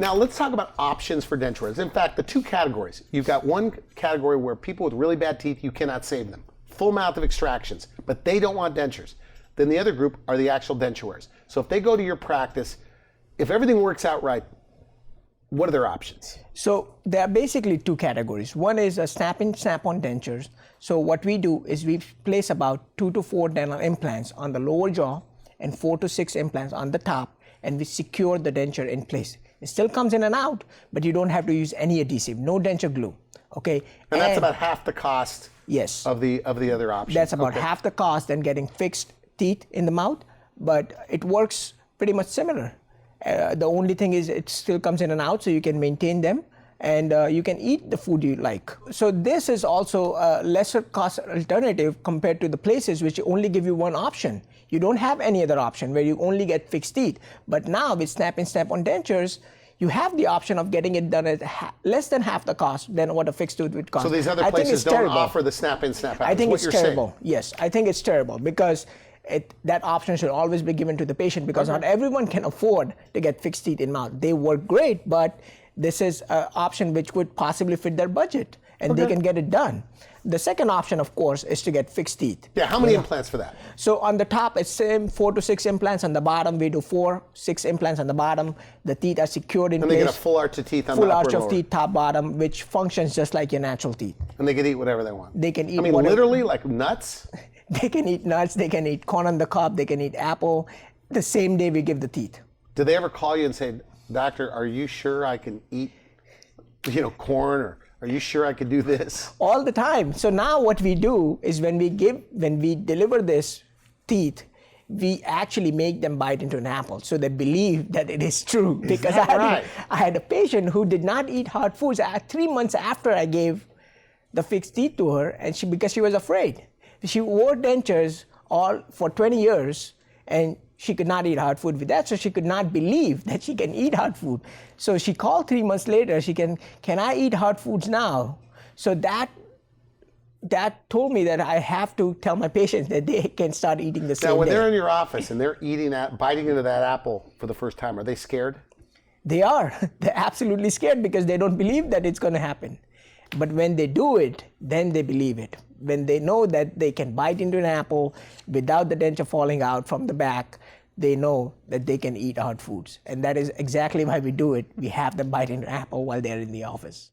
Now let's talk about options for denture wearers. In fact, the two categories. You've got one category where people with really bad teeth, you cannot save them. Full mouth of extractions, but they don't want dentures. Then the other group are the actual denture wearers. So if they go to your practice, if everything works out right, what are their options? So there are basically two categories. One is a snap-in, snap-on dentures. So what we do is we place about 2 to 4 dental implants on the lower jaw and 4 to 6 implants on the top, and we secure the denture in place. It still comes in and out, but you don't have to use any adhesive, no denture glue. Okay. And that's about half the cost. Yes. Of the other options. That's about half the cost than getting fixed teeth in the mouth, but it works pretty much similar. The only thing is it still comes in and out, so you can maintain them, and you can eat the food you like. So this is also a lesser cost alternative compared to the places which only give you one option. You don't have any other option where you only get fixed teeth. But now with snap-in, snap-on dentures, you have the option of getting it done at less than half the cost than what a fixed tooth would cost. So these other places don't offer the snap-in, snap-out. I think it's terrible. Yes, I think it's terrible because that option should always be given to the patient, because not everyone can afford to get fixed teeth in mouth. They work great, but this is an option which would possibly fit their budget, and they can get it done. The second option, of course, is to get fixed teeth. Yeah, how many implants for that? So on the top, it's same 4 to 6 implants. On the bottom, we do 4, 6 implants on the bottom. The teeth are secured in place. And they get a full arch of teeth on the upper Full arch and of teeth, top, bottom, which functions just like your natural teeth. And they can eat whatever they want. They can eat. I mean, whatever. literally, like nuts. They can eat nuts. They can eat corn on the cob. They can eat apple. The same day we give the teeth. Do they ever call you and say, "Doctor, are you sure I can eat, corn, or are you sure I can do this?" All the time. So now what we do is when we deliver this teeth, we actually make them bite into an apple, so they believe that it is true. Because I had a patient who did not eat hard foods 3 months after I gave the fixed teeth to her, and because she was afraid. She wore dentures all for 20 years, and she could not eat hard food with that, so she could not believe that she can eat hard food. So she called 3 months later. Can I eat hard foods now? So that told me that I have to tell my patients that they can start eating the same day. Now, when they're in your office and they're biting into that apple for the first time, are they scared? They are. They're absolutely scared because they don't believe that it's going to happen. But when they do it, then they believe it. When they know that they can bite into an apple without the denture falling out from the back, they know that they can eat hard foods. And that is exactly why we do it. We have them bite into an apple while they're in the office.